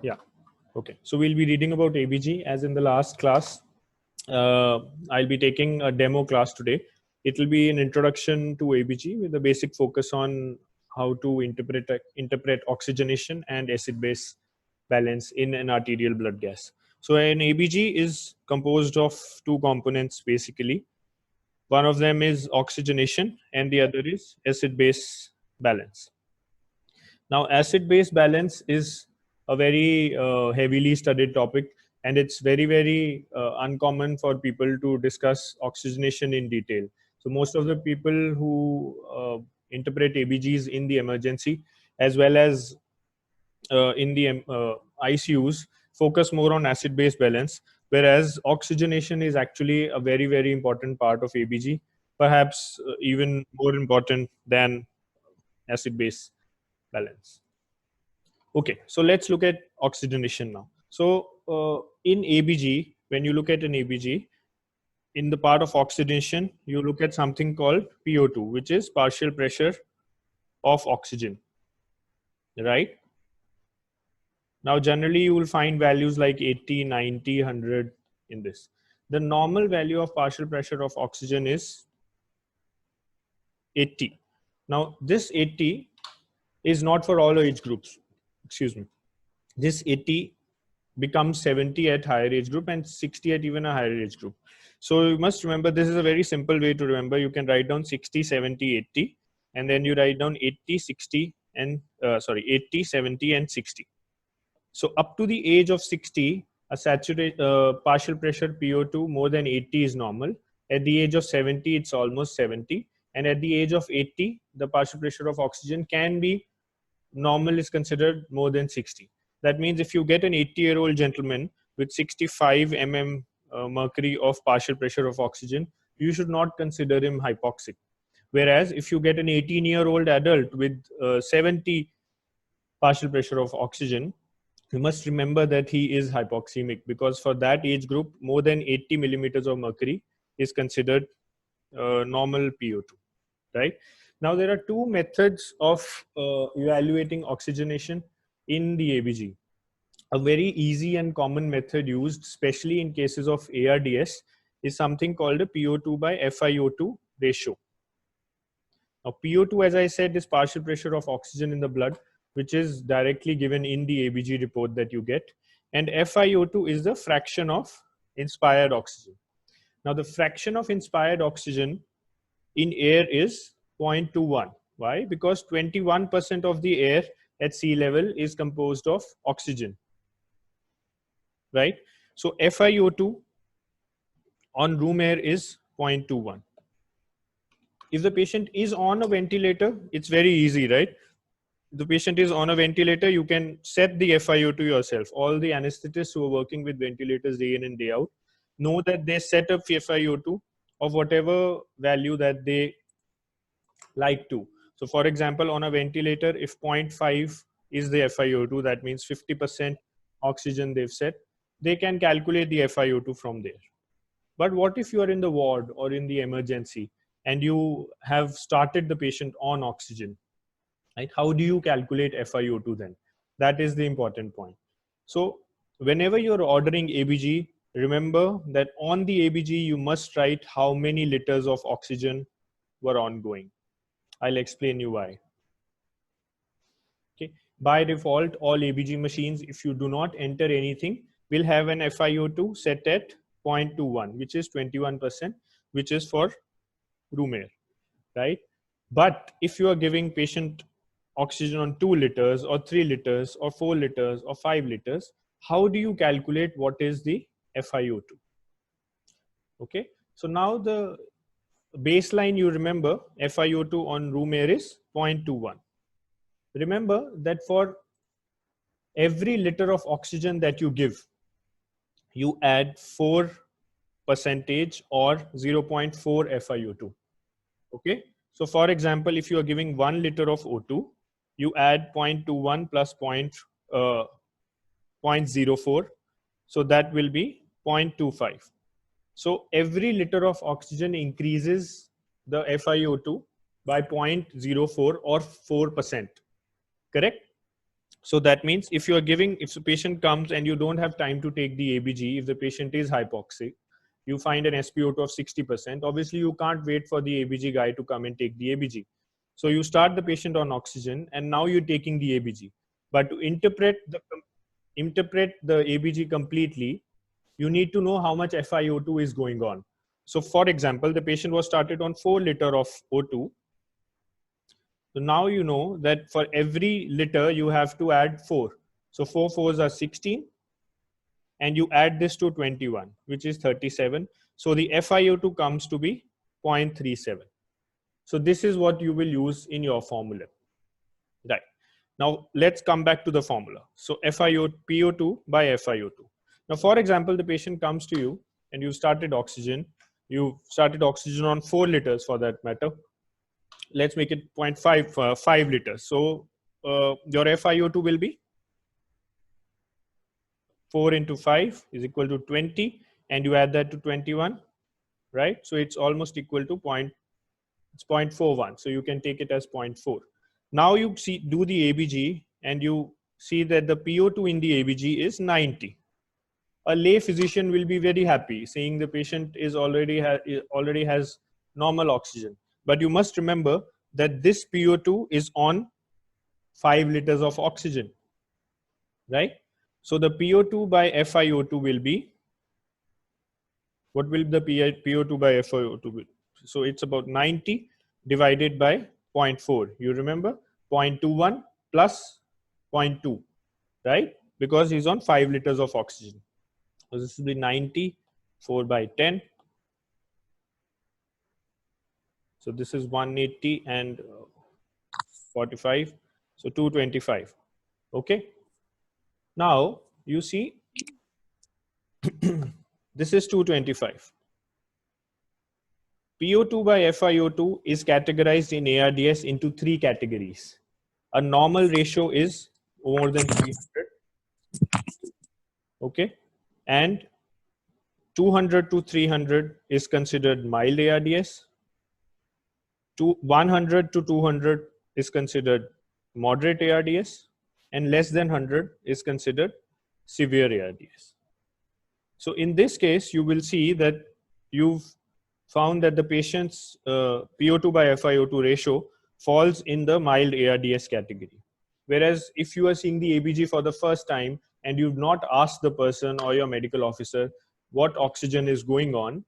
Yeah. Okay. So we'll be reading about ABG as in the last class. I'll be taking a demo class today. It will be an introduction to ABG with a basic focus on how to interpret oxygenation and acid-base balance in an arterial blood gas. So an ABG is composed of two components basically. One of them is oxygenation and the other is acid-base balance. Now, acid-base balance is a very heavily studied topic, and it's very uncommon for people to discuss oxygenation in detail. So most of the people who interpret ABGs in the emergency as well as in the ICUs focus more on acid-base balance, whereas oxygenation is actually a very important part of ABG, perhaps even more important than acid-base balance. Okay, so let's look at oxygenation now. So in ABG, when you look at an ABG, in the part of oxidation, you look at something called PO2, which is partial pressure of oxygen, right? Now, generally, you will find values like 80, 90, 100 in this. The normal value of partial pressure of oxygen is 80. Now, this 80 is not for all age groups. Excuse me. This 80 becomes 70 at higher age group and 60 at even a higher age group. So you must remember, this is a very simple way to remember. You can write down 60, 70, 80, and then you write down 80, 60, and 80, 70, and 60. So up to the age of 60, a partial pressure PO2 more than 80 is normal. At the age of 70, it's almost 70. And at the age of 80, the partial pressure of oxygen can be normal is considered more than 60. That means if you get an 80-year-old gentleman with 65 mm mercury of partial pressure of oxygen, you should not consider him hypoxic. Whereas if you get an 18-year-old adult with 70 partial pressure of oxygen, you must remember that he is hypoxemic, because for that age group, more than 80 millimeters of mercury is considered normal PO2, right? Now, there are two methods of evaluating oxygenation in the ABG. A very easy and common method used, especially in cases of ARDS, is something called a PO2 by FiO2 ratio. Now, PO2, as I said, is partial pressure of oxygen in the blood, which is directly given in the ABG report that you get. And FiO2 is the fraction of inspired oxygen. Now, the fraction of inspired oxygen in air is 0.21. Why? Because 21% of the air at sea level is composed of oxygen, right? So FiO2 on room air is 0.21. If the patient is on a ventilator, it's very easy, right? If the patient is on a ventilator, you can set the FiO2 yourself. All the anesthetists who are working with ventilators day in and day out know that they set up FiO2 of whatever value that they like to. So for example, on a ventilator, if 0.5 is the FiO2, that means 50% oxygen they've set, they can calculate the FiO2 from there. But what if you are in the ward or in the emergency and you have started the patient on oxygen, right? How do you calculate FiO2 then? That is the important point. So whenever you're ordering ABG, remember that on the ABG, you must write how many liters of oxygen were ongoing. I'll explain you why. Okay. By default, all ABG machines, if you do not enter anything, will have an FiO2 set at 0.21, which is 21%, which is for room air, right? But if you are giving patient oxygen on 2 liters or 3 liters or 4 liters or 5 liters, how do you calculate what is the FiO2? Okay. So now the baseline, you remember, FiO2 on room air is 0.21. Remember that for every liter of oxygen that you give, you add 4% or 0.4 FiO2. Okay. So for example, if you are giving 1 liter of O2, you add 0.21 plus 0.04. So that will be 0.25. So every liter of oxygen increases the FiO2 by 0.04 or 4%. Correct? So that means if the patient comes and you don't have time to take the ABG, if the patient is hypoxic, you find an SpO2 of 60%, obviously you can't wait for the ABG guy to come and take the ABG. So you start the patient on oxygen and now you're taking the ABG. But to interpret the ABG completely, you need to know how much FiO2 is going on. So for example, the patient was started on 4 liter of O2. So now you know that for every liter you have to add 4. So 4 fours are 16 and you add this to 21, which is 37. So the FiO2 comes to be 0.37. So this is what you will use in your formula. Right. Now let's come back to the formula. So PO2 by FiO2. Now, for example, the patient comes to you and you started oxygen. You started oxygen on 4 liters for that matter. Let's make it 5 liters. So your FiO2 will be 4 into 5 is equal to 20, and you add that to 21, right? So it's almost equal to 0.41. So you can take it as 0.4. Now you do the ABG and you see that the PO2 in the ABG is 90. A lay physician will be very happy seeing the patient is already has normal oxygen. But you must remember that this PO2 is on 5 liters of oxygen, right? So the PO2 by FiO2 will be, what will the PO2 by FiO2 be? So it's about 90 divided by 0.4. You remember 0.21 plus 0.2, right? Because he's on 5 liters of oxygen. So this will be 90, 4 by 10. So this is 180 and 45. So 225. Okay. Now you see this is 225. PO2 by FiO2 is categorized in ARDS into 3 categories. A normal ratio is more than 300. Okay. And 200 to 300 is considered mild ARDS. 100 to 200 is considered moderate ARDS, and less than 100 is considered severe ARDS. So in this case, you will see that you've found that the patient's PO2 by FiO2 ratio falls in the mild ARDS category. Whereas if you are seeing the ABG for the first time and you've not asked the person or your medical officer what oxygen is going on,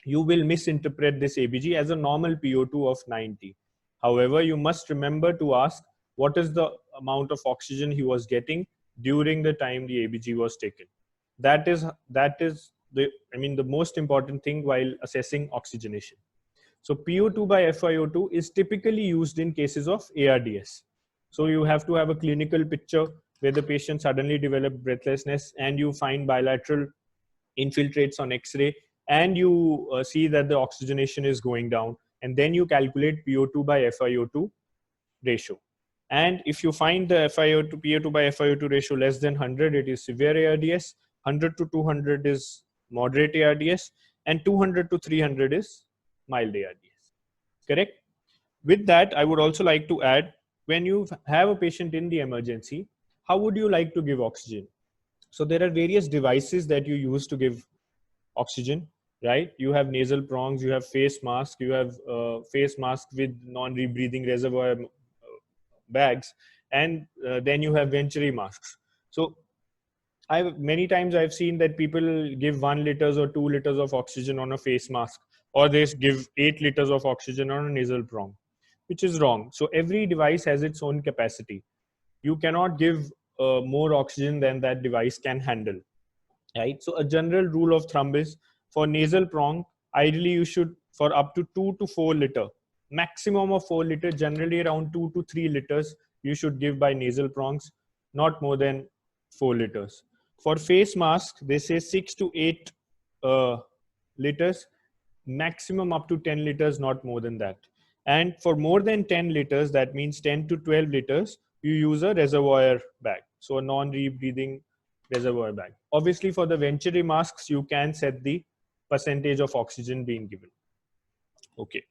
you will misinterpret this ABG as a normal PO2 of 90. However, you must remember to ask what is the amount of oxygen he was getting during the time the ABG was taken. That is the most important thing while assessing oxygenation. So PO2 by FiO2 is typically used in cases of ARDS. So you have to have a clinical picture where the patient suddenly developed breathlessness and you find bilateral infiltrates on X-ray and you see that the oxygenation is going down, and then you calculate PO2 by FiO2 ratio. And if you find the PO2 by FiO2 ratio less than 100, it is severe ARDS. 100 to 200 is moderate ARDS, and 200 to 300 is mild ARDS. Correct? With that, I would also like to add, when you have a patient in the emergency, how would you like to give oxygen? So there are various devices that you use to give oxygen, right? You have nasal prongs, you have face mask, you have face mask with non-rebreathing reservoir bags, and then you have venturi masks. So many times I've seen that people give 1 liters or 2 liters of oxygen on a face mask, or they give 8 liters of oxygen on a nasal prong, which is wrong. So every device has its own capacity. You cannot give more oxygen than that device can handle, right? So a general rule of thumb is, for nasal prong, ideally you should, for up to 2 to 4 liter, maximum of 4 liter, generally around 2 to 3 liters you should give by nasal prongs, not more than 4 liters. For face mask, they say 6 to 8 liters, maximum up to 10 liters, not more than that. And for more than 10 liters, that means 10 to 12 liters, you use a reservoir bag. So a non-rebreathing reservoir bag. Obviously, for the venturi masks, you can set the percentage of oxygen being given. Okay.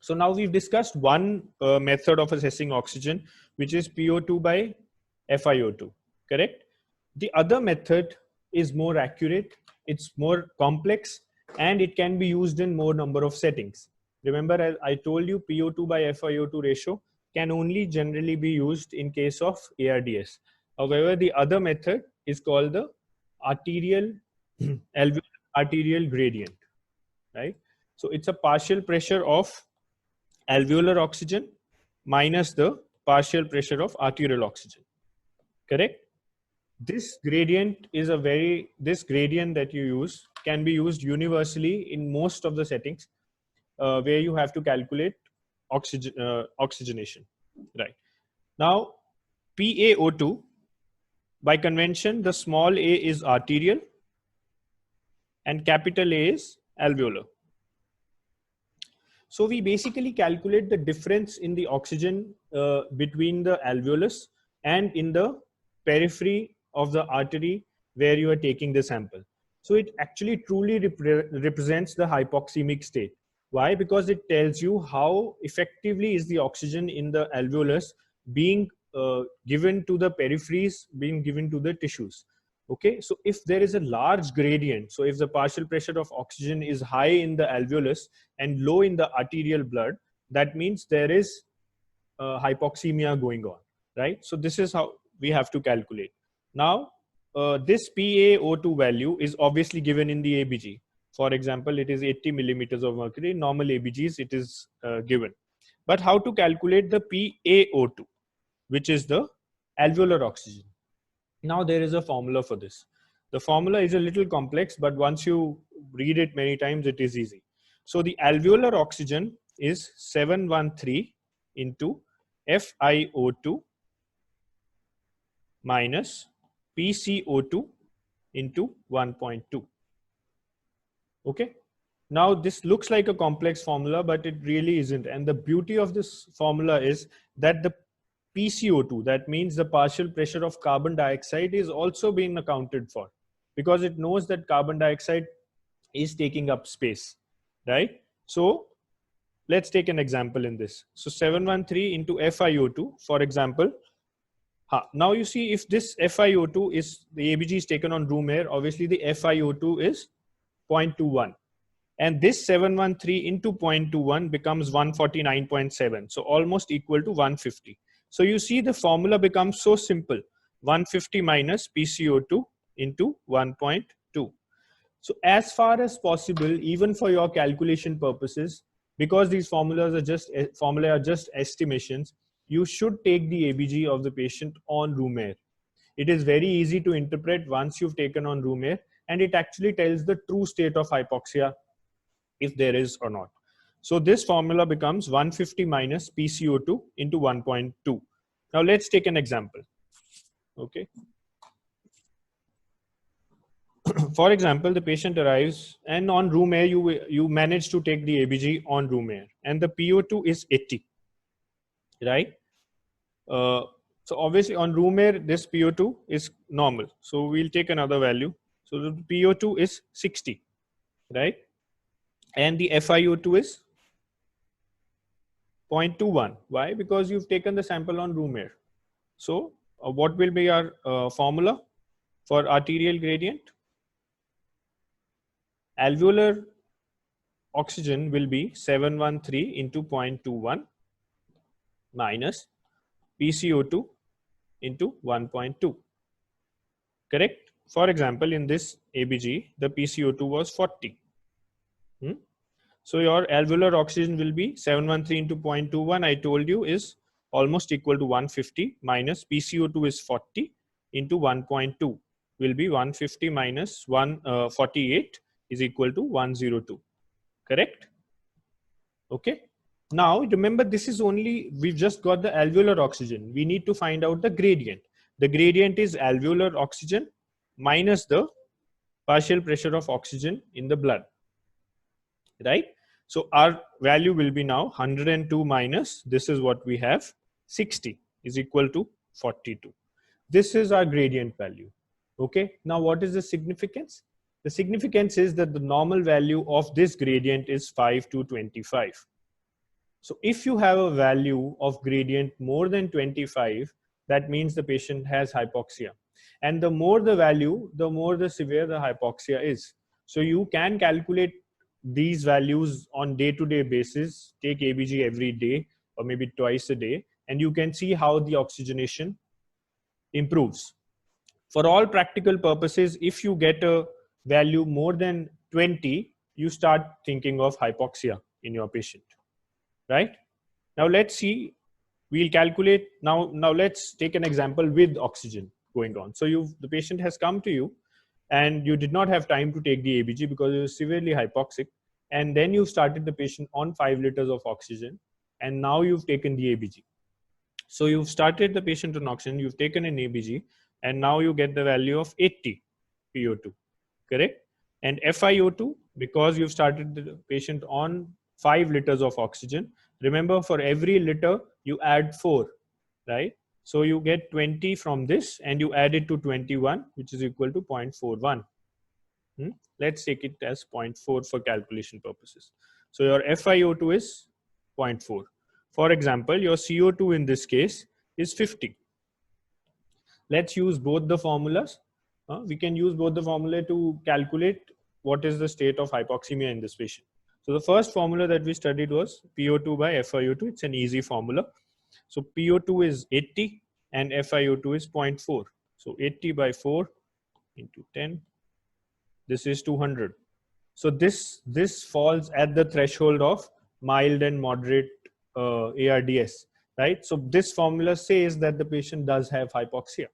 So now we've discussed one method of assessing oxygen, which is PO2 by FiO2, correct? The other method is more accurate, it's more complex, and it can be used in more number of settings. Remember, as I told you, PO2 by FiO2 ratio can only generally be used in case of ARDS. However, the other method is called the arterial alveolar arterial gradient, right? So it's a partial pressure of alveolar oxygen minus the partial pressure of arterial oxygen, correct? This gradient is this gradient that you use can be used universally in most of the settings where you have to calculate oxygenation, right? Now, PaO2, by convention, the small a is arterial and capital A is alveolar. So we basically calculate the difference in the oxygen between the alveolus and in the periphery of the artery where you are taking the sample. So it actually truly represents the hypoxemic state. Why? Because it tells you how effectively is the oxygen in the alveolus being given to the peripheries, being given to the tissues. Okay, so if there is a large gradient, so if the partial pressure of oxygen is high in the alveolus and low in the arterial blood, that means there is hypoxemia going on, right? So this is how we have to calculate. Now, this PaO2 value is obviously given in the ABG. For example, it is 80 millimeters of mercury. Normal ABGs, it is given. But how to calculate the PaO2, which is the alveolar oxygen? Now there is a formula for this. The formula is a little complex, but once you read it many times, it is easy. So the alveolar oxygen is 713 into FiO2 minus PCO2 into 1.2. Okay. Now this looks like a complex formula, but it really isn't. And the beauty of this formula is that the PCO2, that means the partial pressure of carbon dioxide, is also being accounted for, because it knows that carbon dioxide is taking up space, right? So let's take an example in this. So 713 into FiO2, for example. Now you see, if this FiO2 is, the ABG is taken on room air, obviously the FiO2 is 0.21. And this 713 into 0.21 becomes 149.7. So almost equal to 150. So you see the formula becomes so simple. 150 minus PCO2 into 1.2. So as far as possible, even for your calculation purposes, because these formulas are just estimations, you should take the ABG of the patient on room air. It is very easy to interpret once you've taken on room air, and it actually tells the true state of hypoxia, if there is or not. So this formula becomes 150 minus PCO2 into 1.2. Now let's take an example. Okay. For example, the patient arrives and on room air, you manage to take the ABG on room air and the PO2 is 80, right? So obviously on room air, this PO2 is normal. So we'll take another value. So the PO2 is 60, right? And the FiO2 is 0.21. Why? Because you've taken the sample on room air. So what will be our formula for arterial gradient? Alveolar oxygen will be 713 into 0.21 minus PCO2 into 1.2. Correct? For example, in this ABG, the PCO2 was 40. So your alveolar oxygen will be 713 into 0.21, I told you, is almost equal to 150 minus PCO2 is 40 into 1.2 will be 150 minus 148 is equal to 102. Correct? Okay. Now remember, this is only, we've just got the alveolar oxygen. We need to find out the gradient. The gradient is alveolar oxygen minus the partial pressure of oxygen in the blood. Right? So our value will be now 102 minus, this is what we have, 60 is equal to 42. This is our gradient value. Okay. Now what is the significance? The significance is that the normal value of this gradient is 5 to 25. So if you have a value of gradient more than 25, that means the patient has hypoxia. And the more the value, the more the severe the hypoxia is. So you can calculate these values on day-to-day basis, take ABG every day or maybe twice a day, and you can see how the oxygenation improves. For all practical purposes, if you get a value more than 20, you start thinking of hypoxia in your patient, right? Now let's see, we'll calculate, now let's take an example with oxygen going on. So the patient has come to you and you did not have time to take the ABG because it was severely hypoxic, and then you started the patient on 5 liters of oxygen, and now you've taken the ABG. So you've started the patient on oxygen, you've taken an ABG, and now you get the value of 80 PO2, correct? And FiO2, because you've started the patient on 5 liters of oxygen, remember for every liter you add 4, right? So you get 20 from this and you add it to 21, which is equal to 0.41. Let's take it as 0.4 for calculation purposes. So your FiO2 is 0.4. For example, your CO2 in this case is 50. Let's use both the formulas. We can use both the formula to calculate what is the state of hypoxemia in this patient. So the first formula that we studied was PO2 by FiO2. It's an easy formula. So PO2 is 80 and FiO2 is 0.4. So 80 by 4 into 10. This is 200. So this falls at the threshold of mild and moderate ARDS, right? So this formula says that the patient does have hypoxia,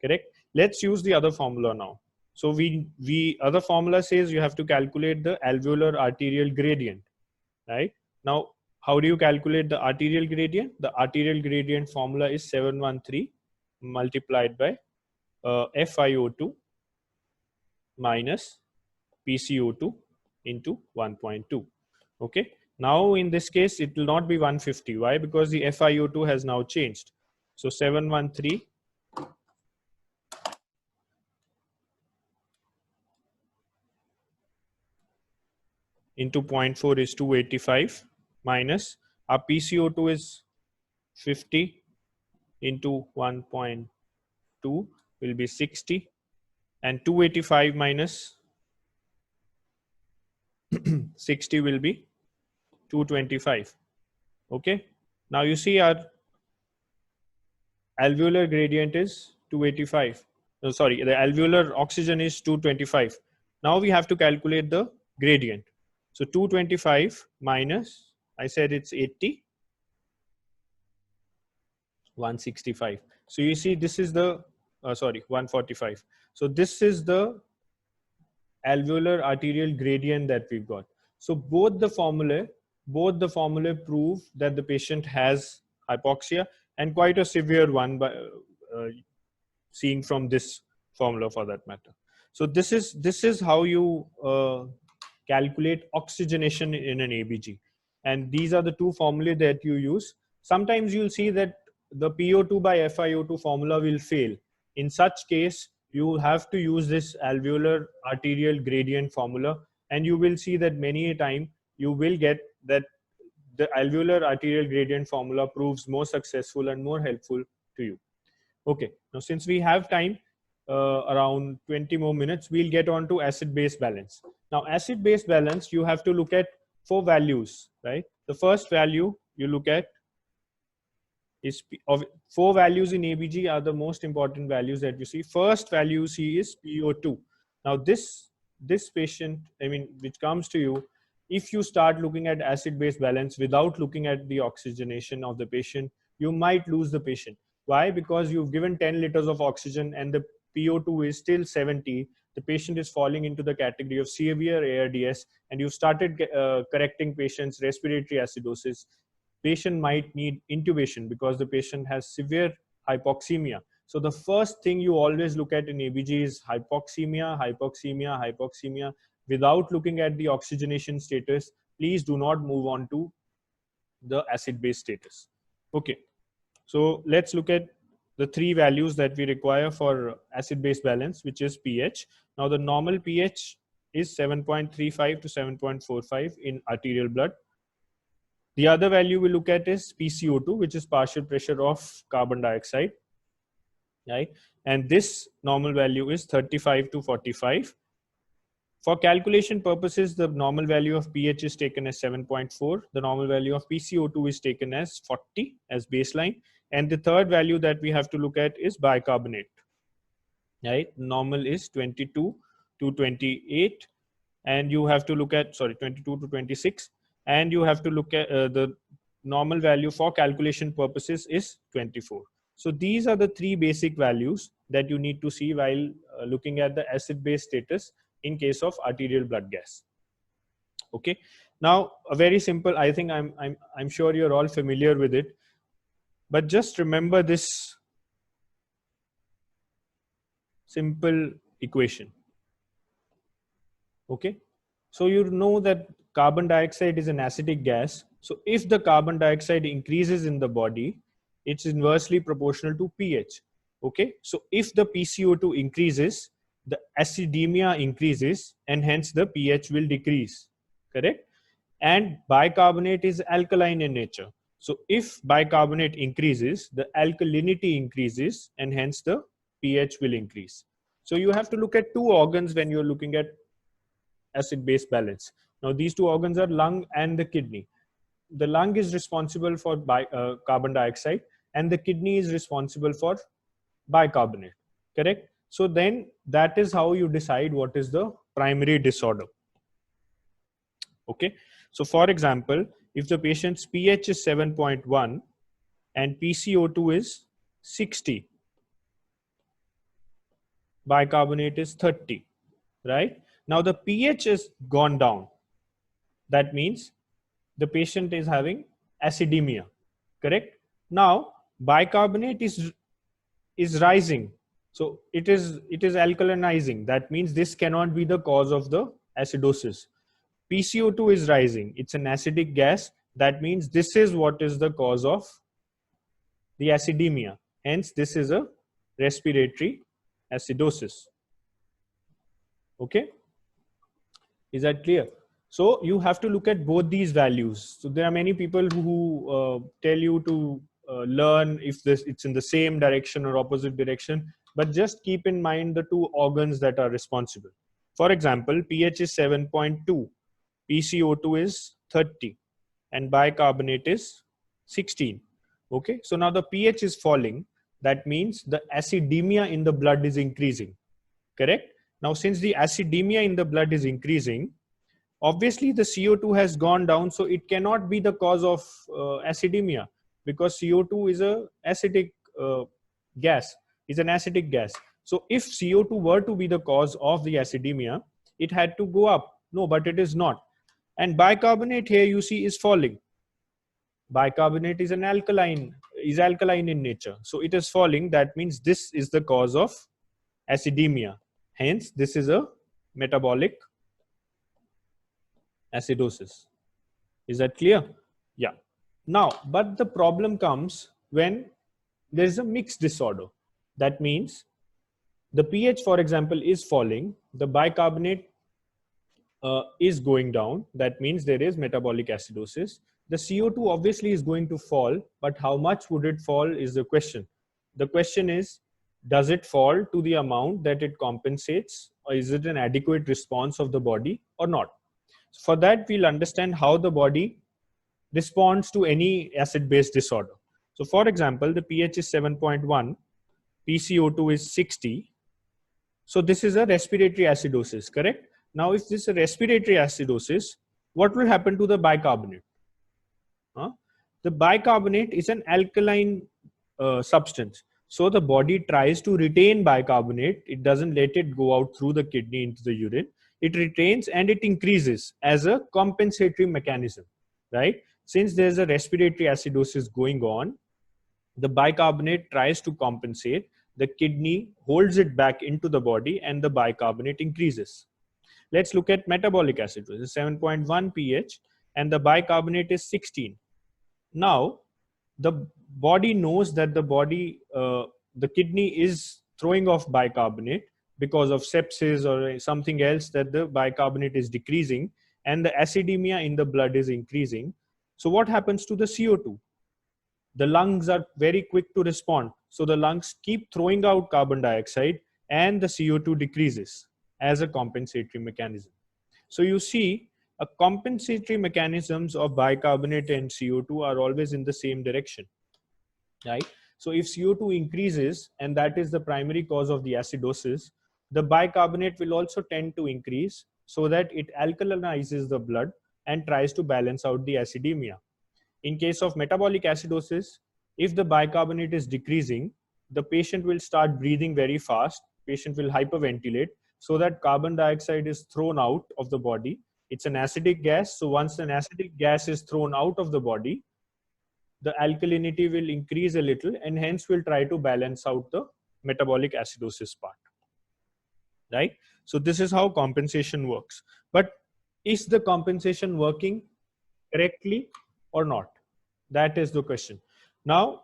correct? Let's use the other formula now. So we other formula says you have to calculate the alveolar arterial gradient, right? Now, how do you calculate the arterial gradient? The arterial gradient formula is 713 multiplied by FiO2 minus PCO2 into 1.2. Okay. Now in this case, it will not be 150. Why? Because the FiO2 has now changed. So 713 into 0.4 is 285 minus our PCO2 is 50 into 1.2 will be 60, and 285 minus 60 will be 225. Okay. Now you see our alveolar gradient is 285. No, sorry, the alveolar oxygen is 225. Now we have to calculate the gradient. So 225 minus, I said it's 80, 165. So you see this is the, 145. So this is the alveolar arterial gradient that we've got. So both the formulae prove that the patient has hypoxia, and quite a severe one by seeing from this formula for that matter. So this is how you calculate oxygenation in an ABG, and these are the two formulae that you use. Sometimes you'll see that the PO2 by FiO2 formula will fail. In such case, you will have to use this alveolar arterial gradient formula, and you will see that many a time you will get that the alveolar arterial gradient formula proves more successful and more helpful to you. Okay, now since we have time, around 20 more minutes, we'll get on to acid-base balance. Now acid-base balance, you have to look at 4 values, right? The first value you look at is of 4 values in ABG are the most important values that you see. First value you see is PO2. Now this patient, I mean, which comes to you, if you start looking at acid-base balance without looking at the oxygenation of the patient, you might lose the patient. Why? Because you've given 10 liters of oxygen and the PO2 is still 70. The patient is falling into the category of severe ARDS, and you've started correcting patient's respiratory acidosis. Patient might need intubation because the patient has severe hypoxemia. So the first thing you always look at in ABG is hypoxemia, hypoxemia, hypoxemia. Without looking at the oxygenation status, please do not move on to the acid-base status. Okay, so let's look at the 3 values that we require for acid-base balance, which is pH. Now the normal pH is 7.35 to 7.45 in arterial blood. The other value we look at is PCO2, which is partial pressure of carbon dioxide, right? And this normal value is 35 to 45. For calculation purposes, the normal value of pH is taken as 7.4. The normal value of PCO2 is taken as 40 as baseline. And the third value that we have to look at is bicarbonate, right? Normal is 22 to 28. And you have to look at, 22 to 26. And you have to look at the normal value for calculation purposes is 24. So these are the three basic values that you need to see while looking at the acid-base status in case of arterial blood gas. Okay. Now, a very simple, I think I'm sure you're all familiar with it, but just remember this simple equation. Okay. So you know that carbon dioxide is an acidic gas. So if the carbon dioxide increases in the body, it's inversely proportional to pH. Okay. So if the PCO2 increases, the acidemia increases and hence the pH will decrease, correct? And bicarbonate is alkaline in nature. So if bicarbonate increases, the alkalinity increases and hence the pH will increase. So you have to look at two organs when you're looking at acid-base balance. Now these two organs are lung and the kidney. The lung is responsible for carbon dioxide and the kidney is responsible for bicarbonate, correct? So then that is how you decide what is the primary disorder. Okay. So for example, if the patient's pH is 7.1 and PCO2 is 60, bicarbonate is 30, right? Now the pH is gone down. That means the patient is having acidemia, correct? Now bicarbonate is rising. So it is alkalinizing. That means this cannot be the cause of the acidosis. PCO2 is rising. It's an acidic gas. That means this is what is the cause of the acidemia. Hence, this is a respiratory acidosis. Okay. Is that clear? So you have to look at both these values. So there are many people who tell you to learn if it's in the same direction or opposite direction, but just keep in mind the two organs that are responsible. For example, pH is 7.2, PCO2 is 30, and bicarbonate is 16. Okay, so now the pH is falling. That means the acidemia in the blood is increasing, correct? Now, since the acidemia in the blood is increasing, obviously the CO2 has gone down, so it cannot be the cause of acidemia, because CO2 is a acidic gas, is an acidic gas. So if CO2 were to be the cause of the acidemia, it had to go up. No, but it is not. And bicarbonate here you see is falling. Bicarbonate is an alkaline, is alkaline in nature. So it is falling. That means this is the cause of acidemia. Hence, this is a metabolic acidosis. Is that clear? Yeah. Now, but the problem comes when there is a mixed disorder. That means the pH, for example, is falling. The bicarbonate is going down. That means there is metabolic acidosis. The CO2 obviously is going to fall, but how much would it fall is the question. The question is, does it fall to the amount that it compensates, or is it an adequate response of the body or not? For that, we'll understand how the body responds to any acid-base disorder. So for example, the pH is 7.1, PCO2 is 60. So this is a respiratory acidosis, correct? Now, if this is a respiratory acidosis, what will happen to the bicarbonate? The bicarbonate is an alkaline substance. So the body tries to retain bicarbonate. It doesn't let it go out through the kidney into the urine. It retains and it increases as a compensatory mechanism, right? Since there's a respiratory acidosis going on, the bicarbonate tries to compensate. The kidney holds it back into the body and the bicarbonate increases. Let's look at metabolic acidosis, 7.1 pH, and the bicarbonate is 16. Now, the body knows that the kidney is throwing off bicarbonate because of sepsis or something else, that the bicarbonate is decreasing and the acidemia in the blood is increasing. So what happens to the CO2? The lungs are very quick to respond. So the lungs keep throwing out carbon dioxide and the CO2 decreases as a compensatory mechanism. So you see, a compensatory mechanisms of bicarbonate and CO2 are always in the same direction, right? So if CO2 increases, and that is the primary cause of the acidosis, the bicarbonate will also tend to increase so that it alkalinizes the blood and tries to balance out the acidemia. In case of metabolic acidosis, if the bicarbonate is decreasing, the patient will start breathing very fast, patient will hyperventilate so that carbon dioxide is thrown out of the body. It's an acidic gas, so once an acidic gas is thrown out of the body, the alkalinity will increase a little and hence will try to balance out the metabolic acidosis part, right? So this is how compensation works. But is the compensation working correctly or not? That is the question. Now,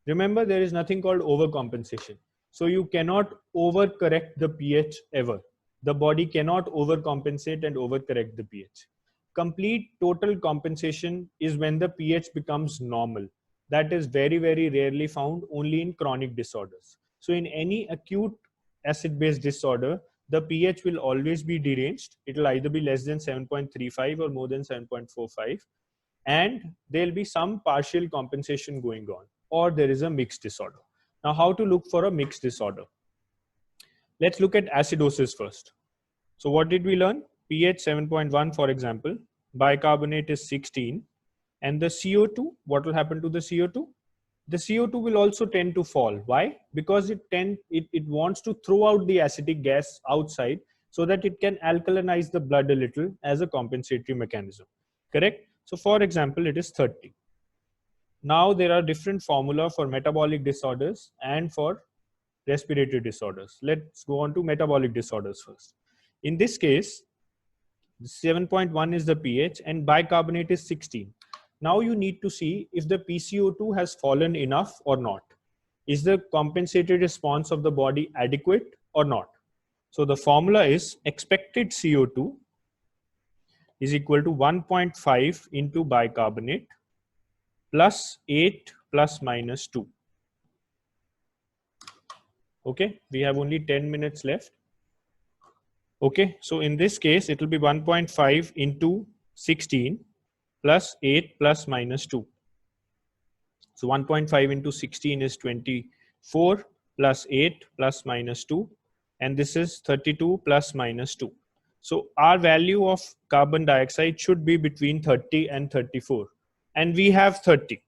remember, there is nothing called overcompensation. So you cannot overcorrect the pH ever. The body cannot overcompensate and overcorrect the pH. Complete total compensation is when the pH becomes normal. That is very, very rarely found only in chronic disorders. So in any acute acid-base disorder, the pH will always be deranged. It will either be less than 7.35 or more than 7.45. And there'll be some partial compensation going on, or there is a mixed disorder. Now, how to look for a mixed disorder? Let's look at acidosis first. So what did we learn? pH 7.1, for example, bicarbonate is 16, and the CO2, what will happen to the CO2? The CO2 will also tend to fall. Why? Because it wants to throw out the acidic gas outside so that it can alkalinize the blood a little as a compensatory mechanism. Correct? So for example, it is 30. Now there are different formula for metabolic disorders and for respiratory disorders. Let's go on to metabolic disorders first. In this case, 7.1 is the pH and bicarbonate is 16. Now you need to see if the PCO2 has fallen enough or not. Is the compensatory response of the body adequate or not? So the formula is expected CO2 is equal to 1.5 into bicarbonate plus 8 plus minus 2. Okay, we have only 10 minutes left. Okay, so in this case, it will be 1.5 into 16 plus 8 plus minus 2. So 1.5 into 16 is 24 plus 8 plus minus 2. And this is 32 plus minus 2. So our value of carbon dioxide should be between 30 and 34. And we have 30.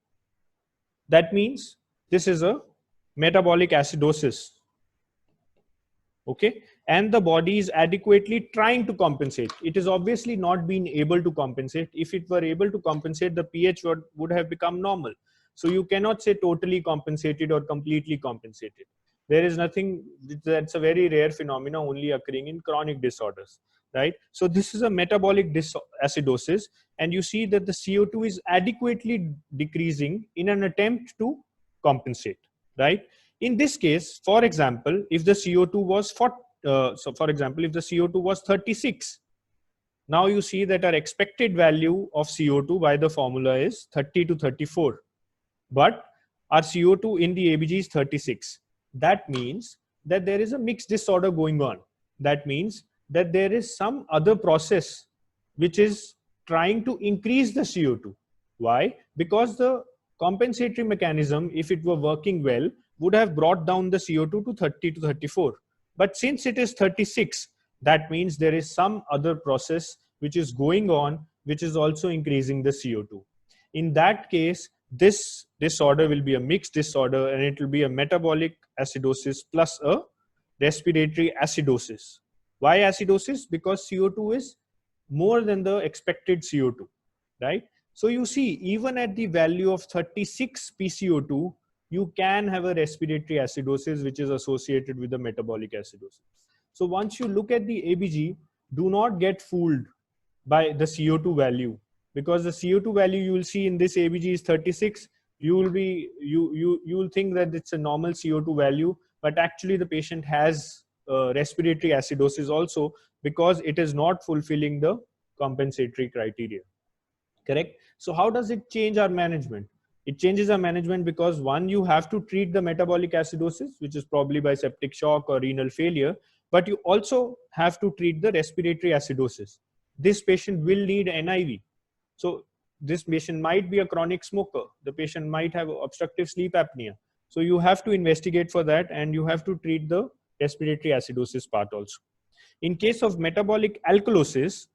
That means this is a metabolic acidosis. Okay. And the body is adequately trying to compensate. It is obviously not being able to compensate. If it were able to compensate, the pH would have become normal. So you cannot say totally compensated or completely compensated. There is nothing, that's a very rare phenomena only occurring in chronic disorders, right? So this is a metabolic acidosis, and you see that the CO2 is adequately decreasing in an attempt to compensate, right? In this case, for example, if the CO2 was if the CO2 was 36, now you see that our expected value of CO2 by the formula is 30 to 34, but our CO2 in the ABG is 36. That means that there is a mixed disorder going on. That means that there is some other process which is trying to increase the CO2. Why? Because the compensatory mechanism, if it were working well, would have brought down the CO2 to 30 to 34. But since it is 36, that means there is some other process which is going on, which is also increasing the CO2. In that case, this disorder will be a mixed disorder, and it will be a metabolic acidosis plus a respiratory acidosis. Why acidosis? Because CO2 is more than the expected CO2, right? So you see, even at the value of 36 PCO2, you can have a respiratory acidosis which is associated with the metabolic acidosis. So once you look at the ABG, do not get fooled by the CO2 value, because the CO2 value you will see in this ABG is 36. You will think that it's a normal CO2 value, but actually the patient has respiratory acidosis also, because it is not fulfilling the compensatory criteria. correct? So how does it change our management? It changes our management because one, you have to treat the metabolic acidosis, which is probably by septic shock or renal failure, but you also have to treat the respiratory acidosis. This patient will need NIV. So this patient might be a chronic smoker. The patient might have obstructive sleep apnea. So you have to investigate for that, and you have to treat the respiratory acidosis part also. In case of metabolic alkalosis,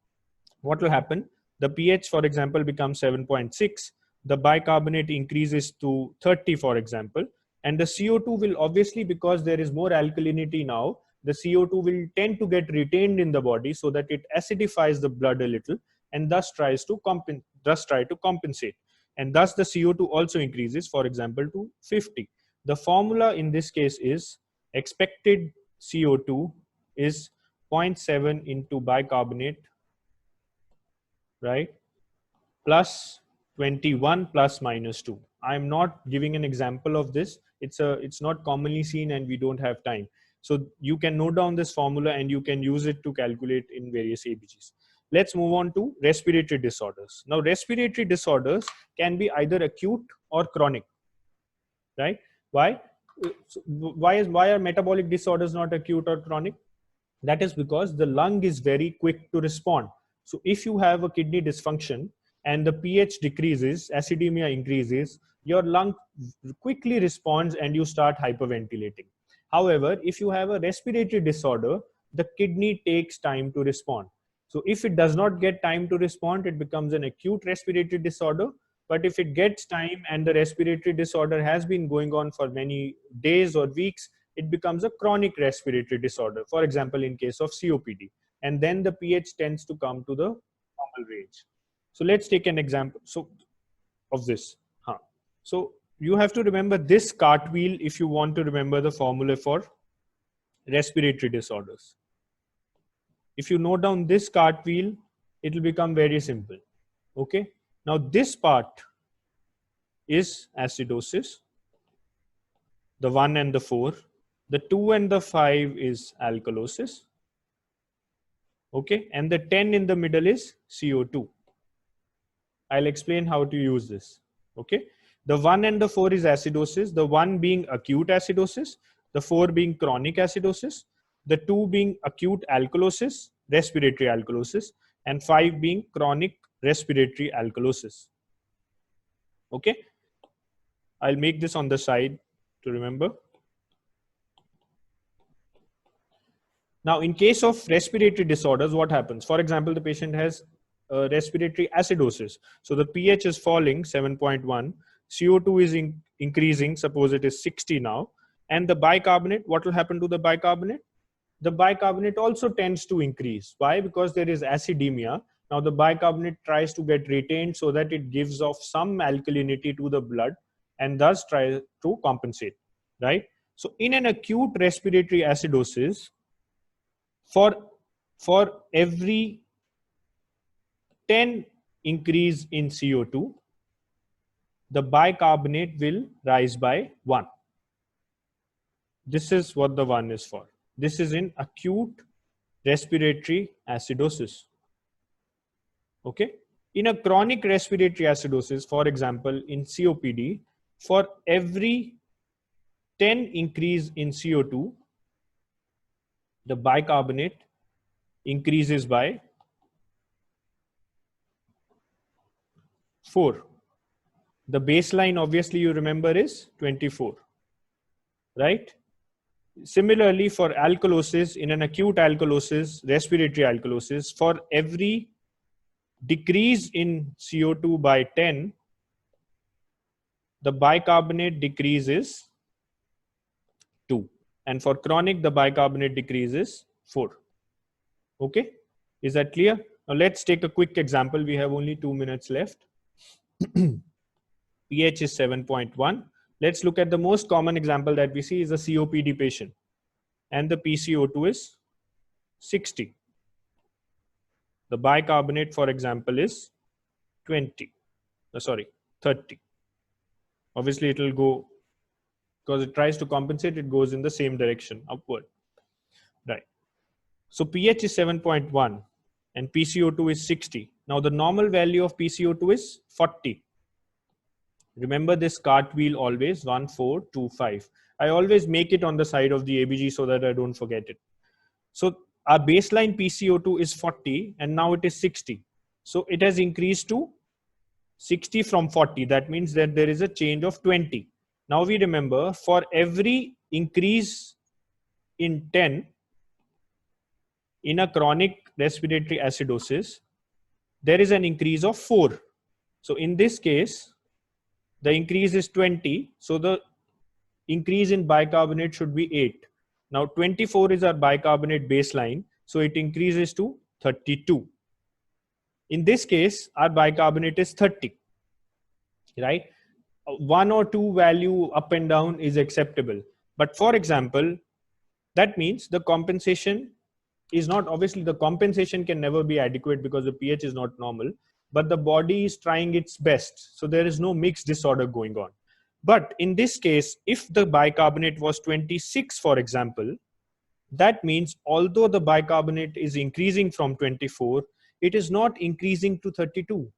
what will happen? The pH, for example, becomes 7.6. The bicarbonate increases to 30, for example. And the CO2 will obviously, because there is more alkalinity now, the CO2 will tend to get retained in the body so that it acidifies the blood a little, and thus try to compensate. And thus the CO2 also increases, for example, to 50. The formula in this case is expected CO2 is 0.7 into bicarbonate, right, plus 21 plus minus 2. I'm not giving an example of this. It's not commonly seen and we don't have time. So you can note down this formula and you can use it to calculate in various ABGs. Let's move on to respiratory disorders. Now, respiratory disorders can be either acute or chronic, right? Why? Why are metabolic disorders not acute or chronic? That is because the lung is very quick to respond. So if you have a kidney dysfunction and the pH decreases, acidemia increases, your lung quickly responds and you start hyperventilating. However, if you have a respiratory disorder, the kidney takes time to respond. So if it does not get time to respond, it becomes an acute respiratory disorder. But if it gets time and the respiratory disorder has been going on for many days or weeks, it becomes a chronic respiratory disorder, for example, in case of COPD. And then the pH tends to come to the normal range. So let's take an example of this. So you have to remember this cartwheel if you want to remember the formula for respiratory disorders. If you note down this cartwheel, it will become very simple. Okay. Now this part is acidosis, the 1 and the 4. The 2 and the 5 is alkalosis. Okay. And the 10 in the middle is CO2. I'll explain how to use this. Okay. The 1 and the 4 is acidosis. The 1 being acute acidosis. The 4 being chronic acidosis. The 2 being acute alkalosis, respiratory alkalosis. And 5 being chronic respiratory alkalosis. Okay. I'll make this on the side to remember. Now, in case of respiratory disorders, what happens? For example, the patient has respiratory acidosis. So the pH is falling, 7.1. CO2 is increasing. Suppose it is 60 now. And the bicarbonate, what will happen to the bicarbonate? The bicarbonate also tends to increase. Why? Because there is acidemia. Now the bicarbonate tries to get retained so that it gives off some alkalinity to the blood and thus try to compensate, right? So in an acute respiratory acidosis, for every 10 increase in CO2, the bicarbonate will rise by 1. This is what the 1 is for. This is in acute respiratory acidosis. Okay. In a chronic respiratory acidosis, for example, in COPD, for every 10 increase in CO2, the bicarbonate increases by 4. The baseline, obviously, you remember is 24, right? Similarly, for alkalosis, in an acute alkalosis, respiratory alkalosis, for every decrease in CO2 by 10, the bicarbonate decreases 2. And for chronic, the bicarbonate decreases 4. Okay, is that clear? Now let's take a quick example. We have only 2 minutes left. pH is 7.1. Let's look at the most common example that we see is a COPD patient. And the PCO2 is 60. The bicarbonate, for example, is 30. Obviously, it will go, because it tries to compensate, it goes in the same direction, upward. Right. So pH is 7.1 and PCO2 is 60. Now the normal value of PCO2 is 40. Remember this cartwheel always, 1, 4, 2, 5. I always make it on the side of the ABG so that I don't forget it. So our baseline PCO2 is 40 and now it is 60. So it has increased to 60 from 40. That means that there is a change of 20. Now we remember for every increase in 10 in a chronic respiratory acidosis, there is an increase of 4. So in this case, the increase is 20. So the increase in bicarbonate should be 8. Now 24 is our bicarbonate baseline. So it increases to 32. In this case, our bicarbonate is 30, right? 1 or 2 value up and down is acceptable. But for example, that means the compensation is not, obviously the compensation can never be adequate because the pH is not normal, but the body is trying its best. So there is no mixed disorder going on. But in this case, if the bicarbonate was 26, for example, that means although the bicarbonate is increasing from 24, it is not increasing to 32.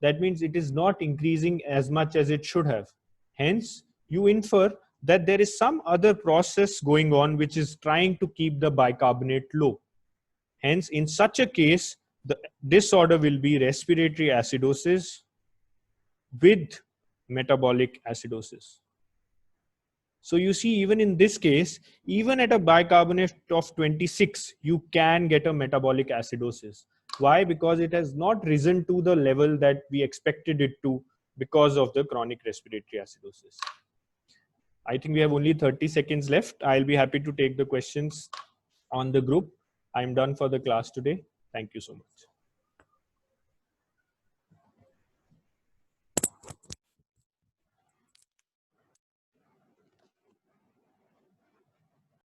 That means it is not increasing as much as it should have. Hence, you infer that there is some other process going on which is trying to keep the bicarbonate low. Hence, in such a case, the disorder will be respiratory acidosis with metabolic acidosis. So you see, even in this case, even at a bicarbonate of 26, you can get a metabolic acidosis. Why? Because it has not risen to the level that we expected it to because of the chronic respiratory acidosis. I think we have only 30 seconds left. I'll be happy to take the questions on the group. I'm done for the class today. Thank you so much.